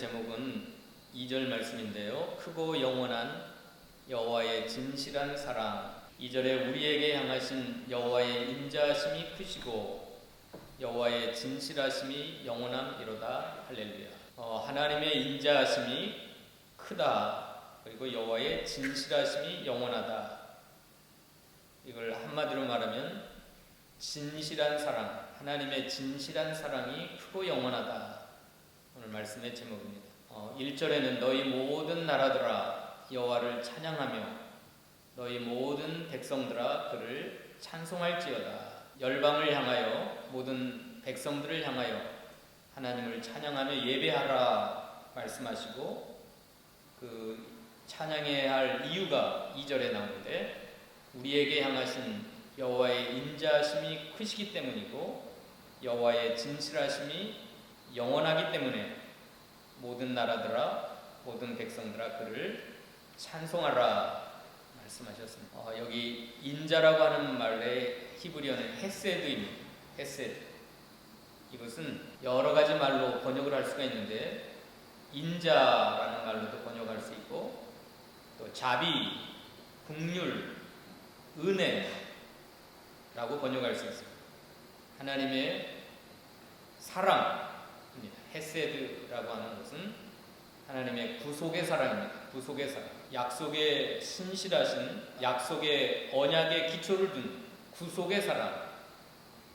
제목은 2절 말씀인데요. 크고 영원한 여호와의 진실한 사랑. 2절에 우리에게 향하신 여호와의 인자하심이 크시고 여호와의 진실하심이 영원함이로다. 할렐루야. 하나님의 인자하심이 크다. 그리고 여호와의 진실하심이 영원하다. 이걸 한마디로 말하면 진실한 사랑, 하나님의 진실한 사랑이 크고 영원하다. 오늘 말씀의 제목입니다. 1절에는 너희 모든 나라들아 여호와를 찬양하며 너희 모든 백성들아 그를 찬송할지어다. 열방을 향하여 모든 백성들을 향하여 하나님을 찬양하며 예배하라 말씀하시고, 그 찬양해야 할 이유가 2절에 나오는데, 우리에게 향하신 여호와의 인자하심이 크시기 때문이고 여호와의 진실하심이 영원하기 때문에 모든 나라들아 모든 백성들아 그를 찬송하라 말씀하셨습니다. 여기 인자라고 하는 말의 히브리어는 헤세드입니다. 헤세드. 이것은 여러 가지 말로 번역을 할 수가 있는데, 인자라는 말로도 번역할 수 있고, 또 자비, 긍휼, 은혜라고 번역할 수 있습니다. 하나님의 사랑입니다. 헤세드라고 하는 것은 하나님의 구속의 사랑입니다. 구속의 사랑. 약속의 신실하신, 약속의 언약의 기초를 둔 구속의 사랑,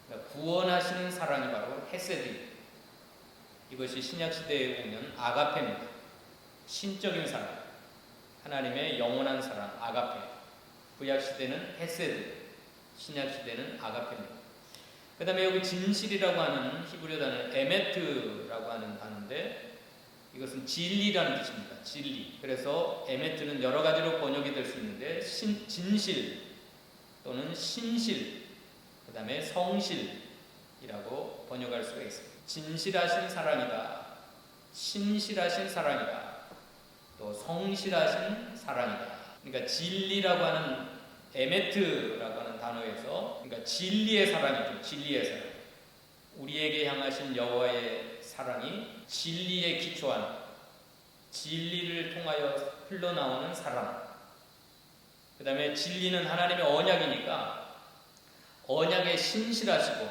그러니까 구원하시는 사랑이 바로 헤세드입니다. 이것이 신약시대에 오면 아가페입니다. 신적인 사랑, 하나님의 영원한 사랑, 아가페. 구약시대는 헤세드, 신약시대는 아가페입니다. 그 다음에 여기 진실이라고 하는 히브리어 단어 에메트라고 하는 단어인데, 이것은 진리라는 뜻입니다. 진리. 그래서 에메트는 여러 가지로 번역이 될 수 있는데, 진실 또는 신실, 그 다음에 성실이라고 번역할 수가 있습니다. 진실하신 사랑이다, 신실하신 사랑이다, 또 성실하신 사랑이다. 그러니까 진리라고 하는 에메트라고 하는 단어에서, 그러니까 진리의 사랑이죠. 진리의 사랑. 우리에게 향하신 여호와의 사랑이 진리에 기초한, 진리를 통하여 흘러나오는 사랑. 그 다음에 진리는 하나님의 언약이니까 언약에 신실하시고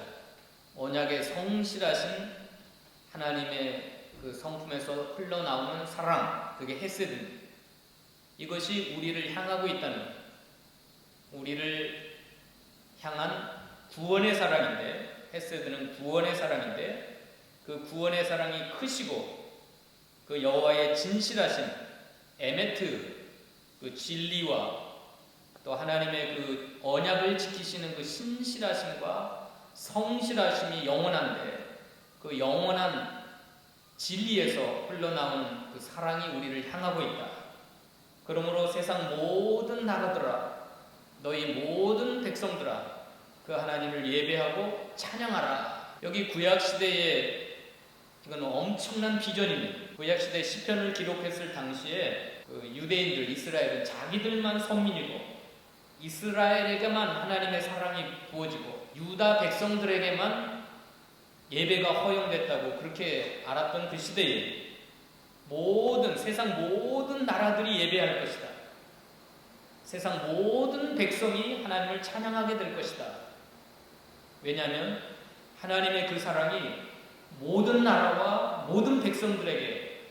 언약에 성실하신 하나님의 그 성품에서 흘러나오는 사랑, 그게 헤세드입니다. 이것이 우리를 향하고 있다는 거예요. 우리를 향한 구원의 사랑인데, 헤세드는 구원의 사랑인데, 그 구원의 사랑이 크시고 그 여호와의 진실하신 에메트, 그 진리와 또 하나님의 그 언약을 지키시는 그 신실하심과 성실하심이 영원한데, 그 영원한 진리에서 흘러나오는 그 사랑이 우리를 향하고 있다. 그러므로 세상 모든 나라들아 너희 모든 백성들아 그 하나님을 예배하고 찬양하라. 여기 구약시대에 이건 엄청난 비전입니다. 구약시대 시편을 기록했을 당시에 그 유대인들, 이스라엘은 자기들만 선민이고 이스라엘에게만 하나님의 사랑이 부어지고 유다 백성들에게만 예배가 허용됐다고 그렇게 알았던 그 시대에 세상 모든 나라들이 예배할 것이다. 세상 모든 백성이 하나님을 찬양하게 될 것이다. 왜냐하면 하나님의 그 사랑이 모든 나라와 모든 백성들에게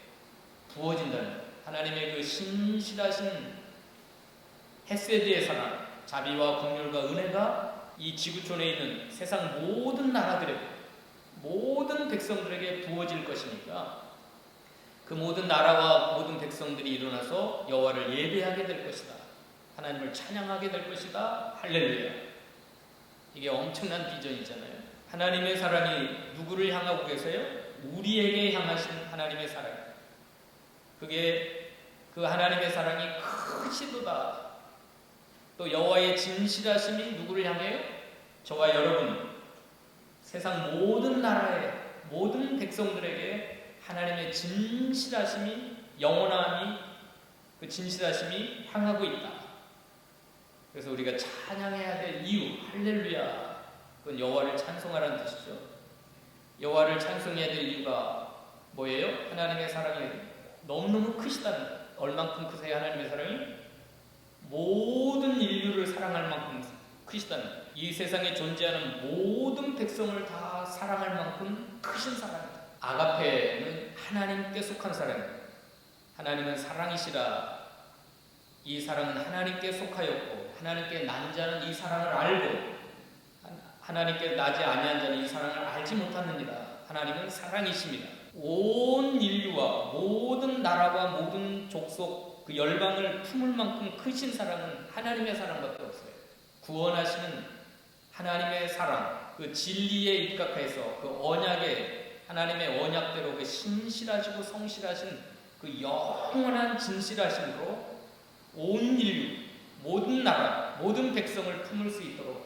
부어진다는 거예요. 하나님의 그 신실하신 헤세드의 사랑, 자비와 긍휼과 은혜가 이 지구촌에 있는 세상 모든 나라들에게, 모든 백성들에게 부어질 것이니까 그 모든 나라와 모든 백성들이 일어나서 여호와를 예배하게 될 것이다. 하나님을 찬양하게 될 것이다. 할렐루야. 이게 엄청난 비전이잖아요. 하나님의 사랑이 누구를 향하고 계세요? 우리에게 향하신 하나님의 사랑. 그게 그 하나님의 사랑이 크시도다. 또 여호와의 진실하심이 누구를 향해요? 저와 여러분, 세상 모든 나라의 모든 백성들에게 하나님의 진실하심이, 영원함이, 그 진실하심이 향하고 있다. 그래서 우리가 찬양해야 될 이유, 할렐루야, 그건 여호와를 찬송하라는 뜻이죠. 여호와를 찬송해야 될 이유가 뭐예요? 하나님의 사랑이 너무너무 크시다는 거예요. 얼만큼 크세요? 하나님의 사랑이? 모든 인류를 사랑할 만큼 크시다는 거예요. 이 세상에 존재하는 모든 백성을 다 사랑할 만큼 크신 사랑입니다. 아가페는 하나님께 속한 사랑입니다. 하나님은 사랑이시라. 이 사랑은 하나님께 속하였고 하나님께 난 자는 이 사랑을 알고 하나님께 나지 아니한 자는 이 사랑을 알지 못하느니라. 하나님은 사랑이십니다. 온 인류와 모든 나라와 모든 족속 그 열방을 품을 만큼 크신 사랑은 하나님의 사랑밖에 없어요. 구원하시는 하나님의 사랑, 그 진리에 입각해서 그 언약에 하나님의 언약대로 그 신실하시고 성실하신 그 영원한 진실하심으로 온 인류, 모든 나라, 모든 백성을 품을 수 있도록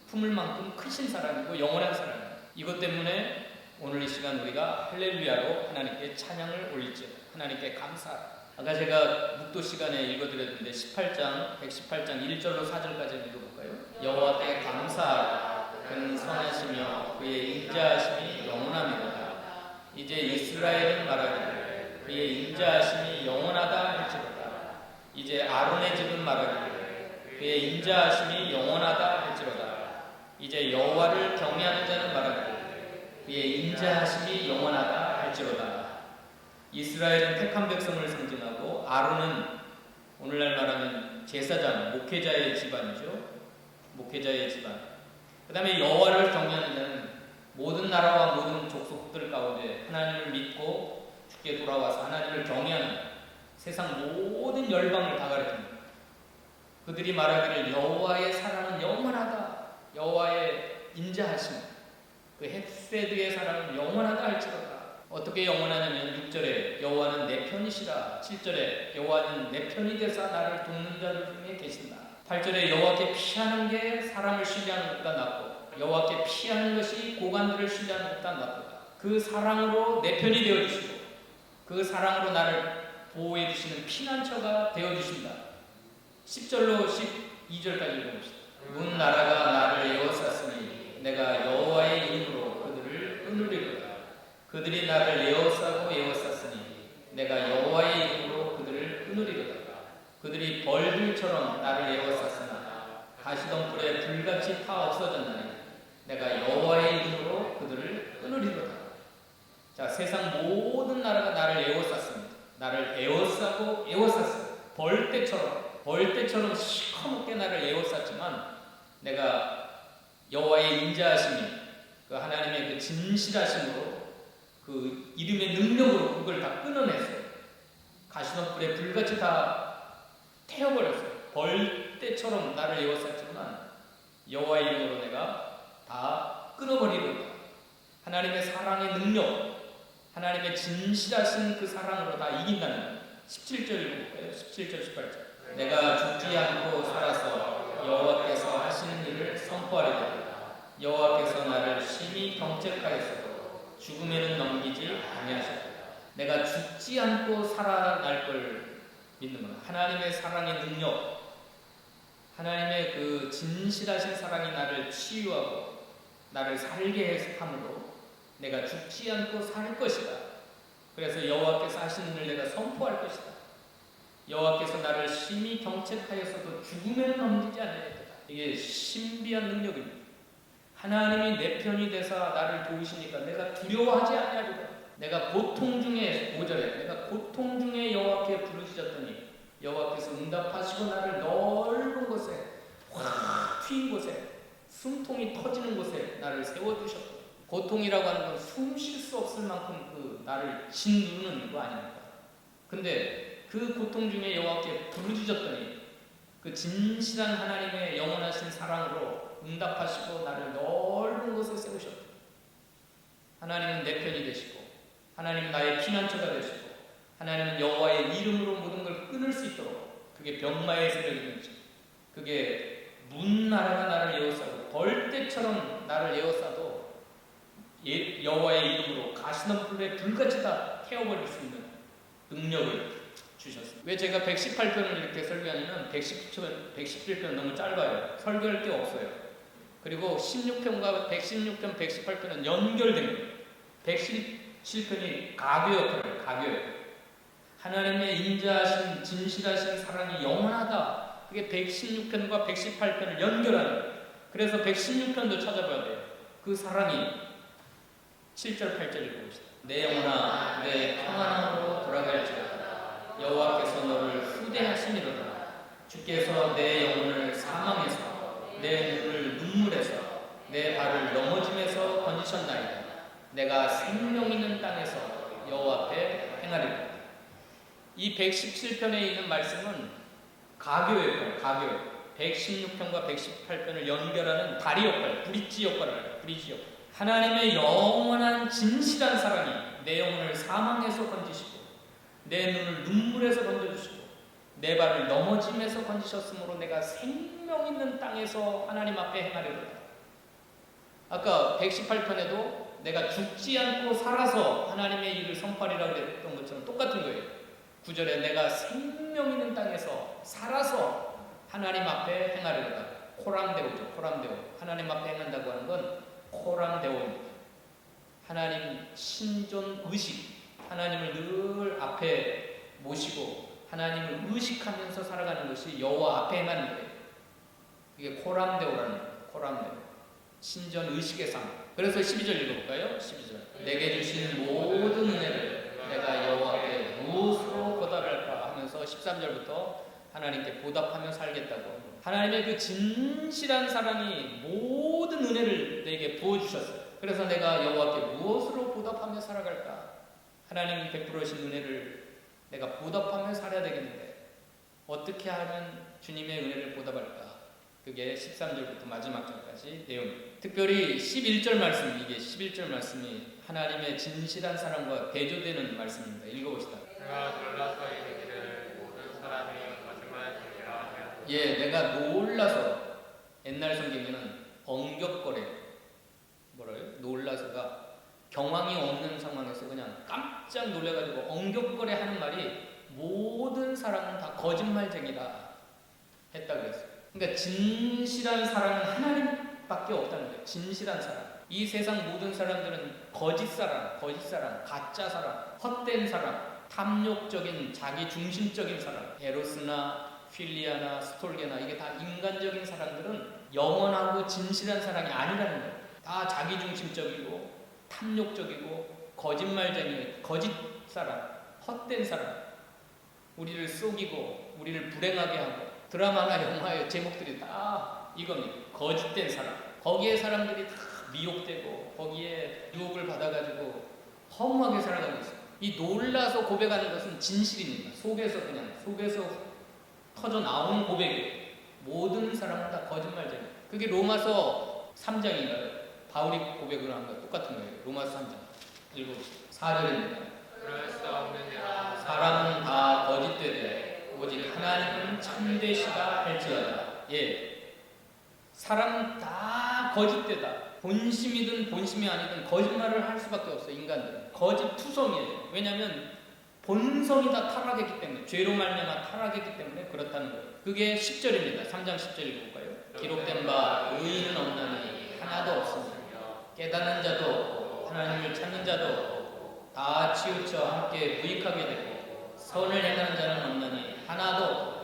품을 만큼 크신 사랑이고 영원한 사랑입니다. 이것 때문에 오늘 이 시간 우리가 할렐루야로 하나님께 찬양을 올리죠. 하나님께 감사하라. 아까 제가 묵도 시간에 읽어드렸는데 118장 1절로 4절까지 읽어볼까요? 여호와께 감사하라. 그는 선하시며 그의 인자하심이 영원합니다. 이제 이스라엘은 말하기를 그의 인자하심이 영원하다 할지로다. 이제 아론의 집은 말하기를 그의 인자하심이 영원하다 할지로다. 이제 여호와를 경외하는 자는 말하기를 그의 인자하심이 영원하다 할지로다. 이스라엘은 택한 백성을 상징하고 아론은 오늘날 말하면 제사장, 목회자의 집안이죠. 목회자의 집안. 그 다음에 여호와를 경외하는 자는 모든 나라와 모든 족속들 가운데 하나님을 믿고 주께 돌아와서 하나님을 경외하는 세상 모든 열방을 다 가르칩니다. 그들이 말하기를 여호와의 사랑은 영원하다. 여호와의 인자하심, 그 헷세드의 사랑은 영원하다 할지로다. 어떻게 영원하냐면 6절에 여호와는 내 편이시라. 7절에 여호와는 내 편이 되사 나를 돕는 자들 중에 계신다. 8절에 여호와께 피하는 게 사람을 신뢰하는 것보다 낫고 여호와께 피하는 것이 고관들을 신뢰하는 것보다 낫다. 그 사랑으로 내 편이 되어주시고 그 사랑으로 나를 보호해 주시는 피난처가 되어주신다. 10절로 12절까지 읽어봅시다. 문 나라가 나를 에워쌌으니 내가 여호와의 이름으로 그들을 끊으리로다. 그들이 나를 에워쌌으니 내가 여호와의 이름으로 그들을 끊으리로다. 그들이 벌들처럼 나를 에워쌌으나 가시덤불에 불같이 타 없어졌나니 내가 여호와의 이름으로 그들을 끊으리로다. 자, 세상 모든 나라가 나를 에워쌌습니다. 나를 에워싸고 에워쌌어요. 벌떼처럼 시커멓게 나를 에워쌌지만 내가 여호와의 인자하심이 그 하나님의 그 진실하심으로 그 이름의 능력으로 그걸 다 끊어냈어요. 가시덤불에 불같이 다 태워버렸어요. 벌떼처럼 나를 에워쌌지만 여호와의 이름으로 내가 다 끊어버리리로다. 하나님의 사랑의 능력, 하나님의 진실하신 그 사랑으로 다 이긴다는 거예요. 17절 읽어볼까요? 17절 18절. 내가 죽지 않고 살아서 여호와께서 하시는 일을 선포하리로다. 여호와께서 나를 심히 경책하였어도 죽음에는 넘기지 아니하셨다. 내가 죽지 않고 살아날 걸 믿는 거야. 하나님의 사랑의 능력, 하나님의 그 진실하신 사랑이 나를 치유하고 나를 살게 함으로 내가 죽지 않고 살 것이다. 그래서 여호와께서 하시는 일을 내가 선포할 것이다. 여호와께서 나를 심히 경책하였어도 죽음에는 넘기지 않으리로다. 이게 신비한 능력입니다. 하나님이 내 편이 되사 나를 도우시니까 내가 두려워하지 아니하리로다. 내가 고통 중에 5절에 내가 고통 중에 여호와께 부르짖었더니 여호와께서 응답하시고 나를 넓은 곳에 확 트인 곳에 숨통이 터지는 곳에 나를 세워두셨다. 고통이라고 하는 건 숨 쉴 수 없을 만큼 그 나를 짓누르는 거 아닙니까? 근데 그 고통 중에 여호와께 부르짖었더니 그 진실한 하나님의 영원하신 사랑으로 응답하시고 나를 넓은 곳에 세우셨다. 하나님은 내 편이 되시고 하나님은 나의 피난처가 되시고 하나님은 여호와의 이름으로 모든 걸 끊을 수 있도록 그게 병마의 세력이든지 그게 문나라가 나를 에워싸고 벌떼처럼 나를 에워싸도 여호와의 이름으로 가시덤불에 불같이 다 태워버릴 수 있는 능력을 주셨습니다. 왜 제가 118편을 이렇게 설교하냐면 117편 너무 짧아요. 설교할 게 없어요. 그리고 16편과 116편, 118편은 연결됩니다. 117편이 가교 역할을 가교 하나님의 인자하신 진실하신 사랑이 영원하다. 그게 116편과 118편을 연결하는 거예요. 그래서 116편도 찾아봐야 돼요. 그 사랑이 7절 8절 읽어봅시다. 내 영혼아 내 평안함으로 돌아갈지어다. 여호와께서 너를 후대하시니로다. 주께서 내 영혼을 사망에서 내 눈을 눈물에서 내 발을 넘어짐에서 건지셨나이다. 내가 생명 있는 땅에서 여호와 앞에 행하리라. 이 117편에 있는 말씀은 가교예요. 가교. 116편과 118편을 연결하는 다리 역할, 브릿지 역할을 해요. 브릿지 역할. 하나님의 영원한 진실한 사랑이 내 영혼을 사망에서 건지시고 내 눈을 눈물에서 건져주시고 내 발을 넘어짐에서 건지셨으므로 내가 생명 있는 땅에서 하나님 앞에 행하리로다. 아까 118편에도 내가 죽지 않고 살아서 하나님의 일을 선포하리라고 했던 것처럼 똑같은 거예요. 9절에 내가 생명 있는 땅에서 살아서 하나님 앞에 행하리로다. 코람데오죠. 코람데오. 하나님 앞에 행한다고 하는 건 코람데오입니다. 하나님 신존 의식. 하나님을 늘 앞에 모시고 하나님을 의식하면서 살아가는 것이 여호와 앞에 행하는 거예요. 이게 코람데오라는 거예요. 코람데오. 신전 의식의 삶. 그래서 12절 읽어볼까요? 12절. 내게 주신 모든 은혜를 내가 여호와 앞에 무엇으로 보답할까 하면서 13절부터 하나님께 보답하며 살겠다고. 하나님의 그 진실한 사랑이 모든 은혜를 내게 부어주셨어요. 그래서 내가 여호와께 무엇으로 보답하며 살아갈까? 하나님이 베풀어 주신 은혜를 내가 보답하며 살아야 되겠는데 어떻게 하면 주님의 은혜를 보답할까? 그게 13절부터 마지막 절까지 내용입니다. 특별히 11절 말씀, 이게 11절 말씀이 하나님의 진실한 사랑과 대조되는 말씀입니다. 읽어봅시다. 내가 놀라서 이르기를 모든 사람이 거짓말쟁이라 하며. 예, 내가 놀라서. 옛날 성경에는 엉겹거려. 뭐래요? 놀라서가 경황이 없는 상황에서 그냥 깜짝 놀래가지고 엉겹거려 하는 말이 모든 사랑은 다 거짓말쟁이다 했다 그랬어요. 그러니까 진실한 사랑은 하나님밖에 없다는 거예요. 진실한 사랑. 이 세상 모든 사람들은 거짓 사랑, 가짜 사랑, 헛된 사랑, 탐욕적인 자기 중심적인 사랑, 에로스나 필리아나 스톨게나 이게 다 인간적인 사랑들은 영원하고 진실한 사랑이 아니라는 거예요. 다 자기 중심적이고 탐욕적이고 거짓말쟁이, 거짓 사랑, 헛된 사랑. 우리를 속이고 우리를 불행하게 하고 드라마나 영화의 제목들이 다 이겁니다. 거짓된 사랑. 거기에 사람들이 다 미혹되고 거기에 유혹을 받아가지고 허무하게 살아가고 있어요. 이 놀라서 고백하는 것은 진실입니다. 속에서 터져 나오는 고백이에요. 모든 사람은 다 거짓말쟁이. 그게 로마서 3장인가요? 바울이 고백을 한 거 똑같은 거예요. 로마서 3장. 읽어보시죠. 4절입니다. 그럴 수 없느니라. 사람은 다 거짓되되 오직 하나님은 참되시다 할지어다. 예, 사람은 다 거짓되다. 본심이든 본심이 아니든 거짓말을 할 수밖에 없어요. 인간들은 거짓 투성이에요. 왜냐하면 본성이 다 타락했기 때문에, 죄로 말미암아 타락했기 때문에 그렇다는 거예요. 그게 10절입니다. 3장 10절 읽어볼까요? 기록된 바 의인은 없나니 하나도 없으며 깨닫는 자도 없고 하나님을 찾는 자도 없고 다 치우쳐 함께 무익하게 되고 선을 행하는 자는 없나니 하나도 없고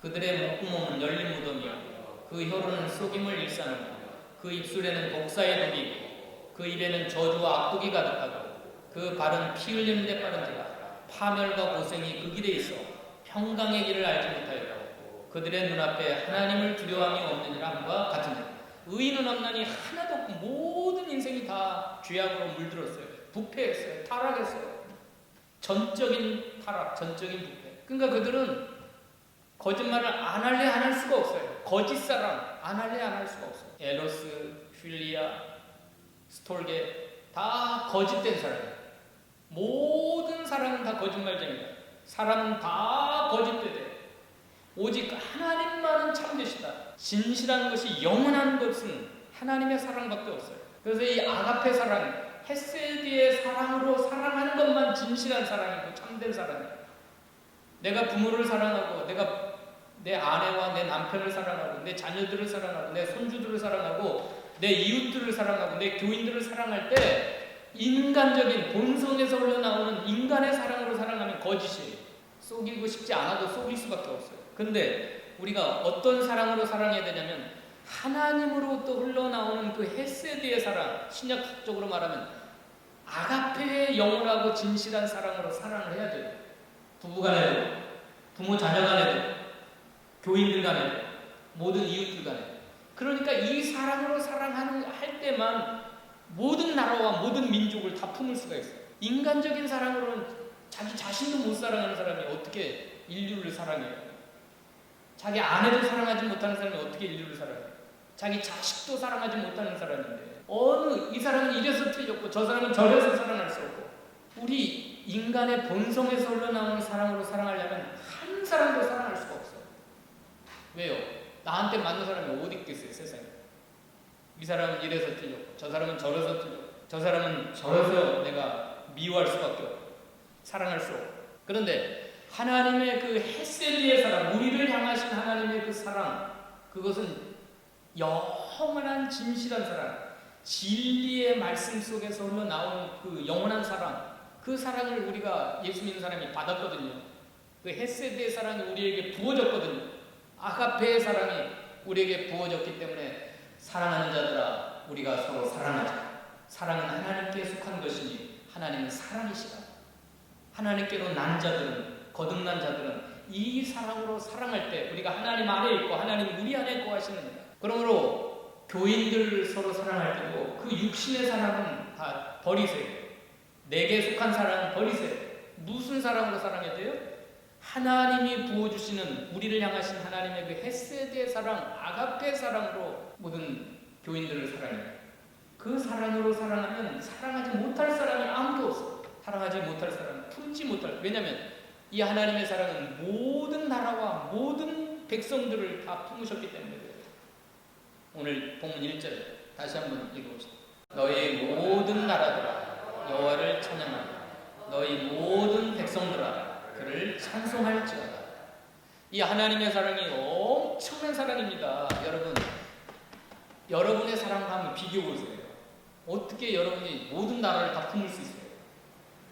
그들의 목구멍은 열린 무덤이요 그 혀로는 속임을 일삼고 그 입술에는 독사의 독이 있고 그 입에는 저주와 악독이 가득하고 그 발은 피 흘리는 데 빠른지라 파멸과 고생이 그 길에 있어 평강의 길을 알지 못하였고 그들의 눈앞에 하나님을 두려움이 없느니라 함과 같으니 의인은 없나니 하나도 없고 모든 인생이 다 죄악으로 물들었어요. 부패했어요. 타락했어요. 전적인 타락, 전적인 부패. 그러니까 그들은 거짓말을 안 할래 안 할 수가 없어요. 거짓사랑 안 할래 안 할 수가 없어요. 에로스, 필리아, 스톨게 다 거짓된 사람이에요. 모든 사랑은 다 거짓말쟁이다. 사람은 다 거짓되대. 오직 하나님만은 참되시다. 진실한 것이 영원한 것은 하나님의 사랑밖에 없어요. 그래서 이 아가페 사랑, 헤세디의 사랑으로 사랑하는 것만 진실한 사랑이고 참된 사랑이에요. 내가 부모를 사랑하고 내가 내 아내와 내 남편을 사랑하고 내 자녀들을 사랑하고 내 손주들을 사랑하고 내 이웃들을 사랑하고 내 교인들을 사랑할 때 인간적인 본성에서 흘러나오는 인간의 사랑으로 사랑하면 거짓이에요. 속이고 싶지 않아도 속일 수밖에 없어요. 근데 우리가 어떤 사랑으로 사랑해야 되냐면 하나님으로부터 흘러나오는 그 헤세드의 사랑, 신약적으로 말하면 아가페의 영원하고 진실한 사랑으로 사랑을 해야 돼요. 부부간에도, 부모 자녀간에도, 교인들 간에도, 모든 이웃들 간에. 그러니까 이 사랑으로 할 때만 모든 나라와 모든 민족을 다 품을 수가 있어요. 인간적인 사랑으로는 자기 자신도 못 사랑하는 사람이 어떻게 인류를 사랑해요? 자기 아내도 사랑하지 못하는 사람이 어떻게 인류를 사랑해요? 자기 자식도 사랑하지 못하는 사람인데 이 사람은 이래서 틀렸고 저 사람은 저래서 사랑할 수 없고, 우리 인간의 본성에서 흘러나오는 사랑으로 사랑하려면 한 사람도 사랑할 수가 없어요. 왜요? 나한테 맞는 사람이 어디 있겠어요, 세상에. 이 사람은 이래서 틀렸고 저 사람은 저래서 틀렸고 저 사람은 저래서 내가 미워할 수밖에 없고 사랑할 수 없고. 그런데 하나님의 그 헤세드의 사랑, 우리를 향하신 하나님의 그 사랑, 그것은 영원한 진실한 사랑, 진리의 말씀 속에서 흘러나오는 그 영원한 사랑, 그 사랑을 우리가 예수 믿는 사람이 받았거든요. 그 헤세드의 사랑이 우리에게 부어졌거든요. 아가페의 사랑이 우리에게 부어졌기 때문에 사랑하는 자들아, 우리가 서로 사랑하자. 사랑은 하나님께 속한 것이니 하나님은 사랑이시다. 하나님께로 난 자들은, 거듭난 자들은 이 사랑으로 사랑할 때 우리가 하나님 안에 있고 하나님 우리 안에 거하시느니라. 그러므로 교인들 서로 사랑할 때도 그 육신의 사랑은 다 버리세요. 내게 속한 사랑은 버리세요. 무슨 사랑으로 사랑해야 돼요? 하나님이 부어주시는, 우리를 향하신 하나님의 그 헤세드의 사랑, 아가페 사랑으로 모든 교인들을 사랑해요. 그 사랑으로 사랑하면 사랑하지 못할 사람이 아무도 없어요. 사랑하지 못할 사람, 품지 못할. 왜냐하면 이 하나님의 사랑은 모든 나라와 모든 백성들을 다 품으셨기 때문에 그래요. 오늘 본문 1절 다시 한번 읽어봅시다. 너희 모든 나라들아 여호와를 찬양하라. 너희 모든 백성들아 그를 찬송할지어다. 이 하나님의 사랑이 엄청난 사랑입니다. 여러분의 사랑과 한번 비교해보세요. 어떻게 여러분이 모든 나라를 다 품을 수 있어요?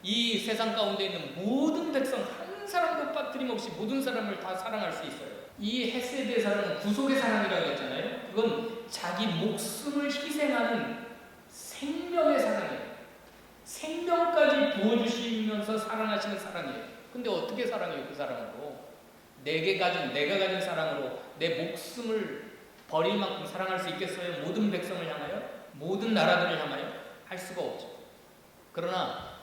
이 세상 가운데 있는 모든 백성 한 사람도 빠뜨림없이 모든 사람을 다 사랑할 수 있어요. 이 헤세드의 사랑은 구속의 사랑이라고 했잖아요. 그건 자기 목숨을 희생하는 생명의 사랑이에요. 생명까지 부어주시면서 사랑하시는 사랑이에요. 근데 어떻게 사랑해요? 그 사랑으로 내가 가진 사랑으로 내 목숨을 버릴 만큼 사랑할 수 있겠어요? 모든 백성을 향하여? 모든 나라들을 향하여? 할 수가 없죠. 그러나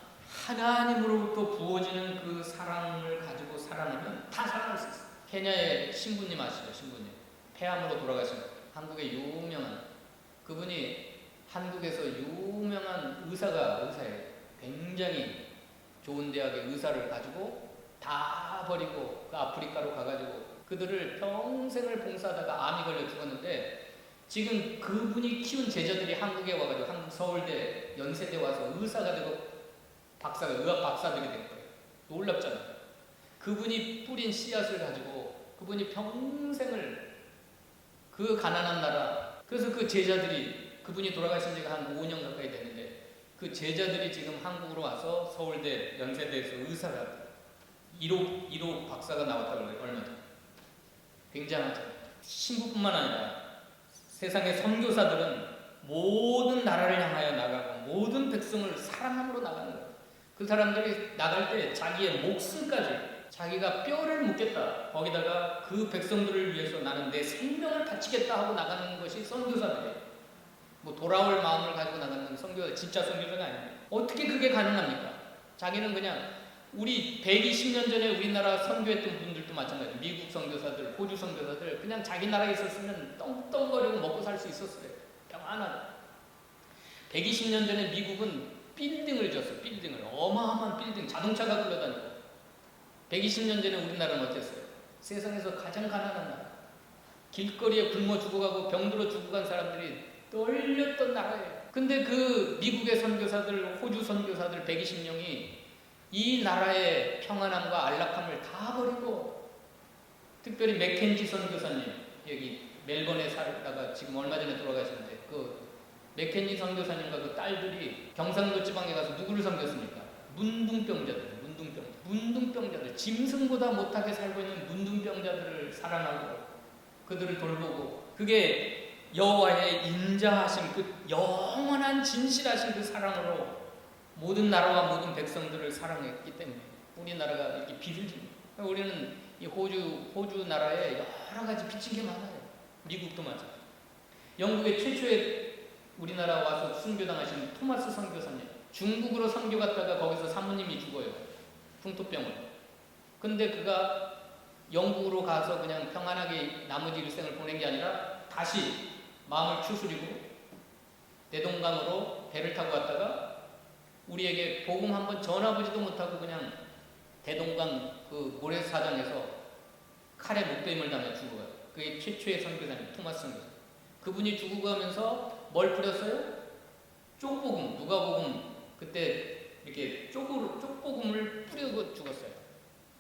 하나님으로부터 부어지는 그 사랑을 가지고 사랑하면 다 사랑할 수 있어요. 케냐의 신부님 아시죠? 신부님. 폐암으로 돌아가신 한국의 유명한, 그분이 한국에서 유명한 의사예요. 굉장히 좋은 대학의 의사를 가지고 다 버리고 그 아프리카로 가가지고 그들을 평생을 봉사하다가 암이 걸려 죽었는데, 지금 그분이 키운 제자들이 한국에 와가지고 한국 서울대, 연세대 와서 의사가 되고 의학 박사들이 된 거예요. 놀랍잖아요. 그분이 뿌린 씨앗을 가지고 그분이 평생을 그 가난한 나라, 그래서 그 제자들이, 그분이 돌아가신 지가 한 5년 가까이 됐는데 그 제자들이 지금 한국으로 와서 서울대, 연세대에서 의사가 1호 박사가 나왔다고 그래요. 얼마 전에. 굉장하죠. 신부뿐만 아니라 세상의 선교사들은 모든 나라를 향하여 나가고 모든 백성을 사랑함으로 나가는 거예요. 그 사람들이 나갈 때 자기의 목숨까지, 자기가 뼈를 묻겠다, 거기다가 그 백성들을 위해서 나는 내 생명을 바치겠다 하고 나가는 것이 선교사들이에요. 뭐 돌아올 마음을 가지고 나가는 선교사, 진짜 선교사가 아닙니다. 어떻게 그게 가능합니까? 자기는 그냥 우리 120년 전에 우리나라 선교했던 분들도 마찬가지예요. 미국 선교사들, 호주 선교사들, 그냥 자기 나라에 있었으면 떵떵거리고 먹고 살 수 있었어요. 평안하게. 120년 전에 미국은 빌딩을 졌어요. 빌딩을. 어마어마한 빌딩, 자동차가 굴러다니고. 120년 전에 우리나라는 어땠어요? 세상에서 가장 가난한 나라. 길거리에 굶어 죽어가고 병들어 죽어간 사람들이 떨렸던 나라예요. 근데 그 미국의 선교사들, 호주 선교사들 120명이 이 나라의 평안함과 안락함을 다 버리고, 특별히 맥켄지 선교사님, 여기 멜번에 살다가 지금 얼마 전에 돌아가셨는데, 그 맥켄지 선교사님과 그 딸들이 경상도 지방에 가서 누구를 섬겼습니까? 문둥병자들, 짐승보다 못하게 살고 있는 문둥병자들을 사랑하고 그들을 돌보고, 그게 여호와의 인자하심, 그 영원한 진실하신 그 사랑으로 모든 나라와 모든 백성들을 사랑했기 때문에 우리나라가 이렇게 빛을 줍니다. 우리는 이 호주 나라에 여러 가지 비친 게 많아요. 미국도 마찬가지. 영국의 최초의 우리나라 와서 순교당하신 토마스 선교사님, 중국으로 선교 갔다가 거기서 사모님이 죽어요. 풍토병으로. 근데 그가 영국으로 가서 그냥 평안하게 나머지 일생을 보낸 게 아니라 다시 마음을 추스리고 대동강으로 배를 타고 왔다가 우리에게 복음 한번 전화보지도 못하고 그냥 대동강 그 모래사장에서 칼에 목베임을 당해 죽어요. 그게 최초의 선교사님 토마스 선교사. 그분이 죽고 가면서 뭘 뿌렸어요? 쪽복음, 누가복음. 그때 이렇게 쪽복음을 뿌리고 죽었어요.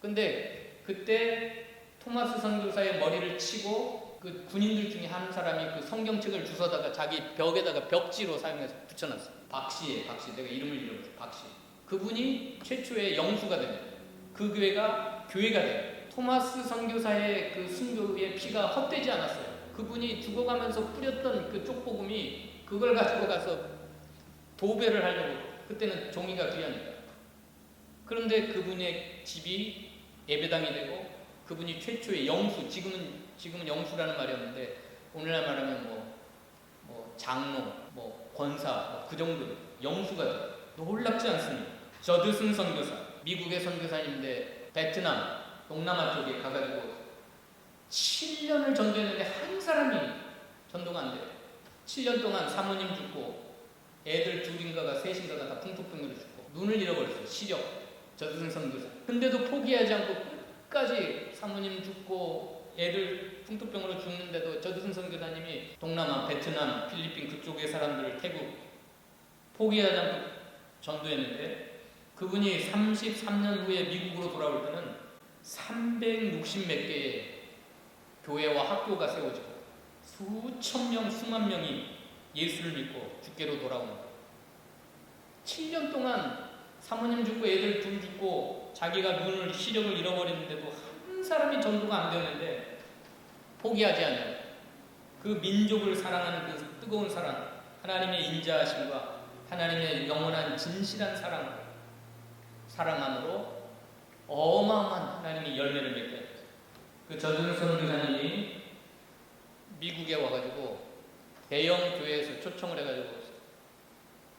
근데 그때 토마스 선교사의 머리를 치고 그 군인들 중에 한 사람이 그 성경책을 주워다가 자기 벽에다가 벽지로 사용해서 붙여놨어요. 박씨. 내가 이름을 잃어버렸어요. 박씨. 그분이 최초의 영수가 됩니다. 그 교회가 돼요. 토마스 선교사의 그 순교의 피가 헛되지 않았어요. 그분이 죽어가면서 뿌렸던 그 쪽복음이 그걸 가지고 가서 도배를 하려고, 그때는 종이가 귀하니까. 그런데 그분의 집이 예배당이 되고 그분이 최초의 영수, 지금은 영수라는 말이 없는데 오늘날 말하면 뭐 장로, 뭐 권사, 그 정도 영수가 돼요. 놀랍지 않습니까? 저드슨 선교사, 미국의 선교사님인데 베트남, 동남아 쪽에 가가지고 7년을 전도했는데 한 사람이 전도가 안 돼요. 7년 동안 사모님 죽고 애들 둘인가가 셋인가가 다 풍토병으로 죽고 눈을 잃어버렸어요. 시력, 저드슨 선교사. 근데도 포기하지 않고 끝까지 사모님 죽고 애들 풍토병으로 죽는데도 저드슨 선교사님이 동남아, 베트남, 필리핀 그쪽의 사람들을 태국 포기하지 않고 전도했는데 그분이 33년 후에 미국으로 돌아올 때는 360몇 개의 교회와 학교가 세워지고 수천 명, 수만 명이 예수를 믿고 주께로 돌아오는 거예요. 7년 동안 사모님 죽고 애들 둘 죽고 자기가 눈을 시력을 잃어버리는데도 한 사람이 전도가 안 되는데 포기하지 않아요. 그 민족을 사랑하는 그 뜨거운 사랑, 하나님의 인자하심과 하나님의 영원한 진실한 사랑함으로 어마어마한 하나님의 열매를 맺게 했어요. 그 저드슨 선교사님이 미국에 와가지고 대형 교회에서 초청을 해가지고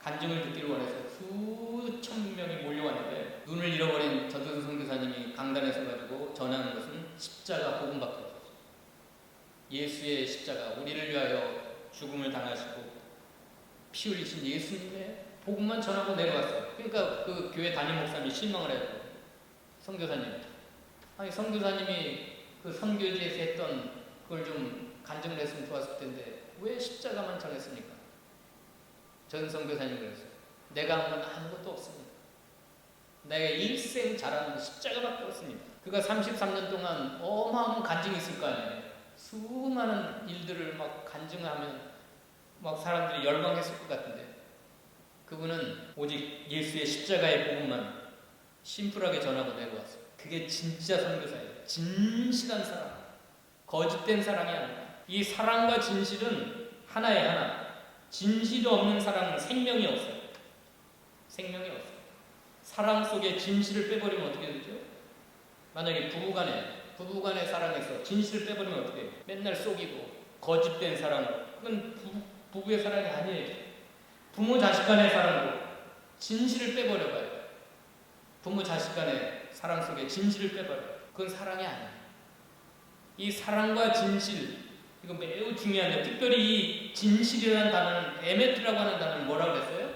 간증을 듣기를 원해서 수천 명이 몰려왔는데 눈을 잃어버린 저드슨 선교사님이 강단에 서가지고 전하는 것은 십자가 복음밖에 없었어요. 예수의 십자가, 우리를 위하여 죽음을 당하시고 피 흘리신 예수님의 복음만 전하고 내려왔어요. 그러니까 그 교회 담임 목사님이 실망을 해요. 선교사님, 아니 선교사님이 그 선교지에서 했던 그걸 좀 간증을 했으면 좋았을 텐데 왜 십자가만 전했습니까? 전 선교사님 그랬어요. 내가 한 건 아무것도 없습니다. 내가 일생 잘하는 십자가밖에 없습니다. 그가 33년 동안 어마어마한 간증이 있을 거 아니에요. 수많은 일들을 막 간증하면 막 사람들이 열광했을 것 같은데 그분은 오직 예수의 십자가의 복음만 심플하게 전하고 내려왔어요. 그게 진짜 선교사예요. 진실한 사랑, 거짓된 사랑이 아니라 이 사랑과 진실은 하나의 하나. 진실이 없는 사랑은 생명이 없어요. 생명이 없어요. 사랑 속에 진실을 빼버리면 어떻게 되죠? 만약에 부부간의 사랑에서 진실을 빼버리면 어떻게 해요? 맨날 속이고 거짓된 사랑, 그건 부부의 사랑이 아니에요. 부모 자식 간의 사랑도 진실을 빼버려봐요. 부모 자식 간의 사랑 속에 진실을 빼버려요. 그건 사랑이 아니에요. 이 사랑과 진실, 이거 매우 중요한데 특별히 이 진실이라는 단어는 에메트라고 하는 단어는 뭐라고 그랬어요?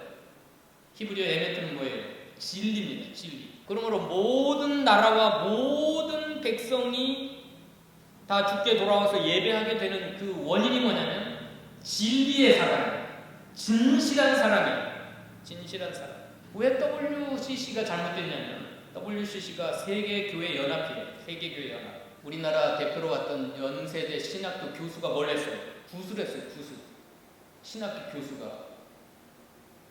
히브리어 에메트는 뭐예요? 진리입니다. 진리. 그러므로 모든 나라와 모든 백성이 다 주께 돌아와서 예배하게 되는 그 원인이 뭐냐면 진리의 사랑이에요. 진실한 사랑이에요. 진실한 사랑. 왜 WCC가 잘못됐냐면 WCC가 세계교회연합이에요. 세계교회연합. 우리나라 대표로 왔던 연세대 신학교 교수가 뭘 했어요? 구술했어요. 구술. 신학교 교수가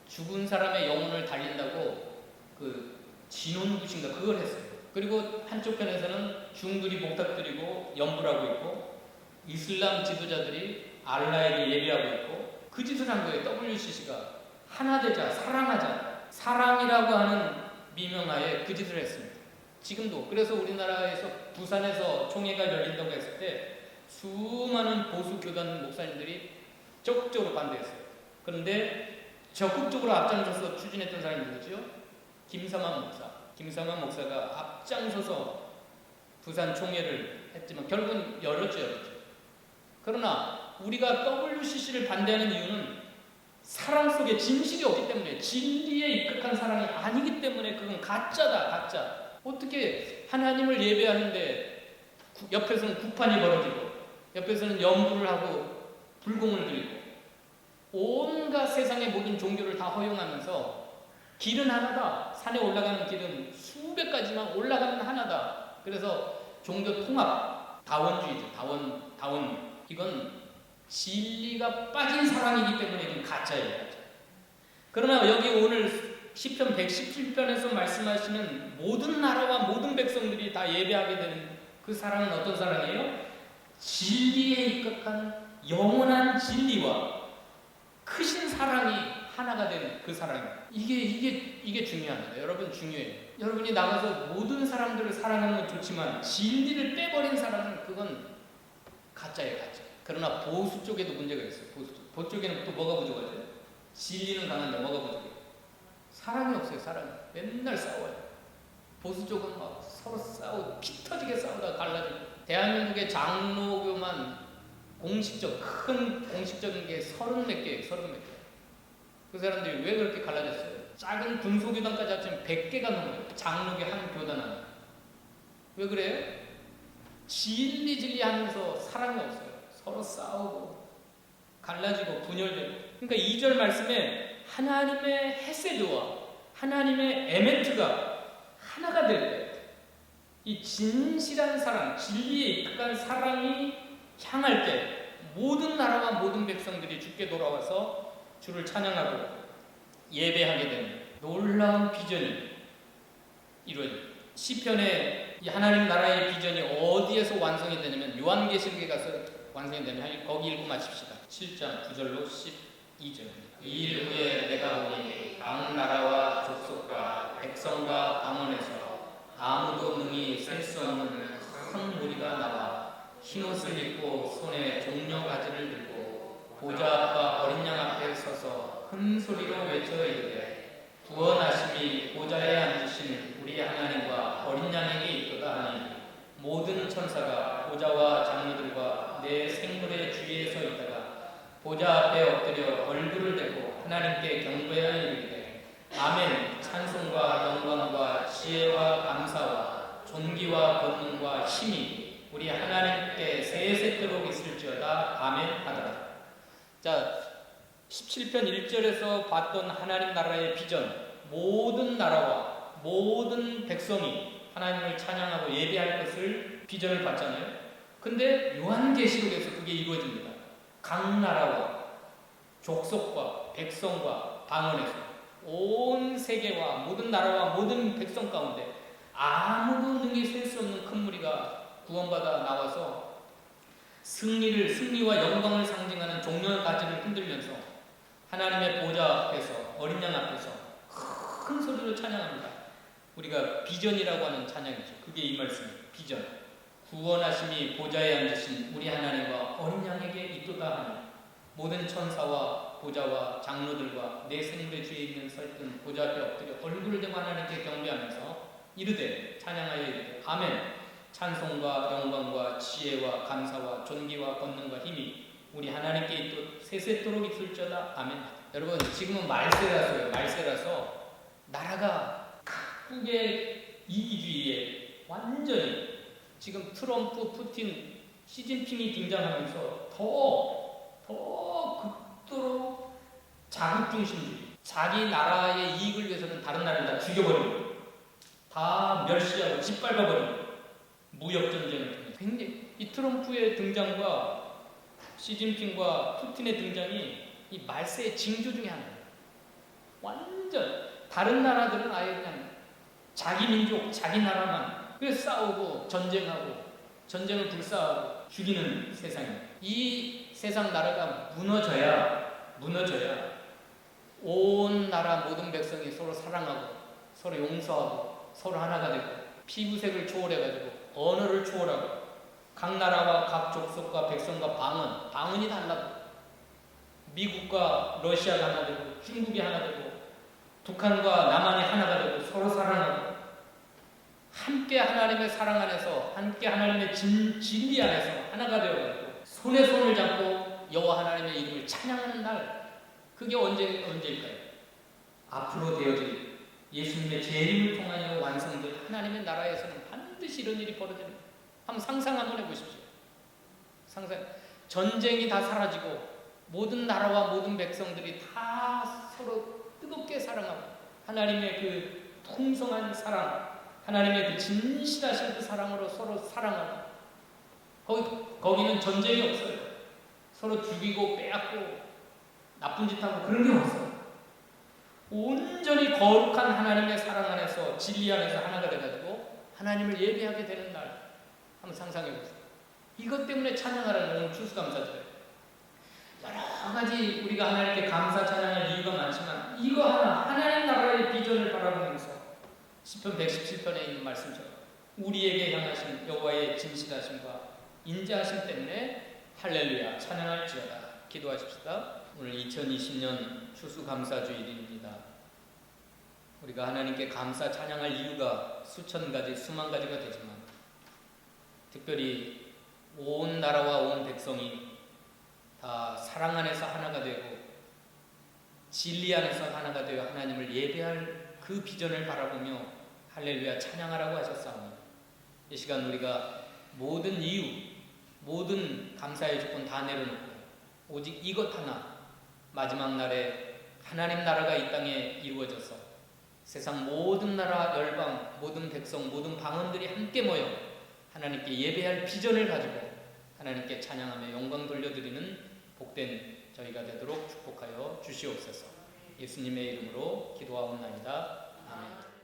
죽은 사람의 영혼을 달린다고 그 진혼굿인가 그걸 했어요. 그리고 한쪽 편에서는 중들이 목탁드리고 연불하고 있고 이슬람 지도자들이 알라에게 예배하고 있고 그 짓을 한 거예요. WCC가 하나 되자, 사랑하자, 사랑이라고 하는 미명하에 그 짓을 했습니다. 지금도. 그래서 우리나라에서 부산에서 총회가 열린다고 했을 때 수많은 보수 교단 목사님들이 적극적으로 반대했어요. 그런데 적극적으로 앞장서서 추진했던 사람이 누구죠? 김삼환 목사. 김삼환 목사가 앞장서서 부산 총회를 했지만 결국은 열었죠. 그러나 우리가 WCC를 반대하는 이유는 사랑 속에 진실이 없기 때문에, 진리에 입각한 사랑이 아니기 때문에 그건 가짜다, 가짜. 어떻게 하나님을 예배하는데 옆에서는 구판이 벌어지고 옆에서는 연부를 하고 불공을 들이고 온갖 세상의 모든 종교를 다 허용하면서 길은 하나다. 산에 올라가는 길은 수백 가지만 올라가는 하나다. 그래서 종교 통합, 다원주의죠. 다원. 이건 진리가 빠진 사랑이기 때문에 이건 가짜예요. 그러나 여기 오늘 시편 117편에서 말씀하시는 모든 나라와 모든 백성들이 다 예배하게 되는 그 사랑은 어떤 사랑이에요? 진리에 입각한 영원한 진리와 크신 사랑이 하나가 된 그 사랑이에요. 이게 중요합니다. 여러분 중요해요. 여러분이 나가서 모든 사람들을 사랑하는 건 좋지만 진리를 빼버린 사랑은 그건 가짜예요, 가짜. 그러나 보수 쪽에도 문제가 있어요. 보수 쪽에는 또 뭐가 부족하죠? 진리는 강한데 뭐가 부족해요? 사랑이 없어요, 사랑이. 맨날 싸워요. 보수 쪽은 막 서로 싸우고 피 터지게 싸우다가 갈라지고. 대한민국의 장로교만 큰 공식적인 게 30몇 개예요, 30몇 개. 그 사람들이 왜 그렇게 갈라졌어요? 작은 군소교단까지 합치면 100개가 넘어요. 장로교 한 교단 안에. 왜 그래요? 진리 하면서 사랑이 없어요. 서로 싸우고 갈라지고 분열되고. 그러니까 2절 말씀에 하나님의 헤세드와 하나님의 에메트가 하나가 될 때 이 진실한 사랑, 진리에 입각한 사랑이 향할 때 모든 나라와 모든 백성들이 주께 돌아와서 주를 찬양하고 예배하게 되는 놀라운 비전이 이루어져요. 시편에 하나님 나라의 비전이 어디에서 완성이 되냐면 요한계시록에 가서 완성이 되면 거기 읽고 마칩시다. 7장 9절로 12절. 이 일 후에 내가 보니 각 나라와 족속과 백성과 방언에서 아무도 능히 셀 수 없는 큰 무리가 나와 흰옷을 입고 손에 종려 가지를 들고 보좌 앞과 어린 양 앞에 서서 큰 소리로 외쳐 이르되 구원하심이 보좌에 앉으신 우리 하나님과 어린 양에게 있도다 하니 모든 천사가 보좌와 장로들과 내 생물의 주위에 서 있다가 보좌 앞에 엎드려 얼굴을 대고 하나님께 경배하여 이르되 아멘. 찬송과 영광과 지혜와 감사와 존귀와 권능과 힘이 우리 하나님께 세세토록 있을지어다. 아멘 하더라. 자, 17편 1절에서 봤던 하나님 나라의 비전, 모든 나라와 모든 백성이 하나님을 찬양하고 예배할 것을 비전을 봤잖아요. 근데 요한계시록에서 그게 이루어집니다. 각 나라와 족속과 백성과 방언에서 온 세계와 모든 나라와 모든 백성 가운데 아무도 능히 셀 수 없는 큰 무리가 구원받아 나와서 승리와 영광을 상징하는 종려의 가지를 흔들면서 하나님의 보좌 앞에서 어린 양 앞에서 큰 소리로 찬양합니다. 우리가 비전이라고 하는 찬양이죠. 그게 이 말씀이에요. 비전. 구원하심이 보좌에 앉으신 우리 하나님과 어린 양에게 있도다 하니 모든 천사와 보좌와 장로들과 내 생물의 주에 있는 설든 보좌 앞에 엎드려 얼굴을 대고 하나님께 경배하면서 이르되 찬양하여 이르되 아멘. 찬송과 영광과 지혜와 감사와 존귀와 권능과 힘이 우리 하나님께 있도록 세세토록 있을지어다. 아멘. 여러분 지금은 말세라서 나라가 각국의 이기주의에 완전히 지금 트럼프, 푸틴, 시진핑이 등장하면서 더 극도로 자국중심주의, 자기 나라의 이익을 위해서는 다른 나라를 다 죽여버리고 다 멸시하고 짓밟아버리고 무역전쟁을 통해 굉장히 이 트럼프의 등장과 시진핑과 푸틴의 등장이 이 말세의 징조 중에 하나예요. 완전 다른 나라들은 아예 그냥 자기 민족, 자기 나라만 그래서 싸우고 전쟁하고 전쟁을 불사하고 죽이는 세상이에요. 이 세상 나라가 무너져야 온 나라 모든 백성이 서로 사랑하고 서로 용서하고 서로 하나가 되고 피부색을 초월해가지고 언어를 초월하고 각 나라와 각 족속과 백성과 방언이 달라고 미국과 러시아가 하나 되고 중국이 하나 되고 북한과 남한이 하나가 되고 서로 사랑하고 함께 하나님의 사랑 안에서 함께 하나님의 진리 안에서 하나가 되어가지고 손에 손을 잡고 여호와 하나님의 이름을 찬양하는 날 그게 언제일까요? 앞으로 되어질 예수님의 재림을 통하여 완성될 하나님의 나라에서는 반드시 이런 일이 벌어지는 거예요. 한번 상상 한번 해보십시오. 전쟁이 다 사라지고 모든 나라와 모든 백성들이 다 서로 뜨겁게 사랑하고 하나님의 그 풍성한 사랑 하나님의 그 진실하신 그 사랑으로 서로 사랑하고 거기는 전쟁이 없어요. 서로 죽이고 빼앗고 나쁜 짓 하고 그런 게 없어요. 온전히 거룩한 하나님의 사랑 안에서 진리 안에서 하나가 돼가지고 하나님을 예배하게 되는 날 한번 상상해 보세요. 이것 때문에 찬양하라는 오늘 추수감사절이에요. 여러 가지 우리가 하나님께 감사 찬양할 이유가 많지만 이거 하나님 나라의 비전을 바라보면서 시편 117편에 있는 말씀처럼 우리에게 향하신 여호와의 진실하심과 인자하심 때문에 할렐루야 찬양할지어다. 기도하십시다. 오늘 2020년 추수감사주일입니다. 우리가 하나님께 감사 찬양할 이유가 수천 가지 수만 가지가 되지만 특별히 온 나라와 온 백성이 다 사랑 안에서 하나가 되고 진리 안에서 하나가 되어 하나님을 예배할 그 비전을 바라보며 할렐루야 찬양하라고 하셨사오니 이 시간 우리가 모든 이유 모든 감사의 조건 다 내려놓고 오직 이것 하나 마지막 날에 하나님 나라가 이 땅에 이루어져서 세상 모든 나라 열방 모든 백성 모든 방언들이 함께 모여 하나님께 예배할 비전을 가지고 하나님께 찬양하며 영광 돌려드리는 복된 저희가 되도록 축복하여 주시옵소서. 예수님의 이름으로 기도하옵나이다. 아멘.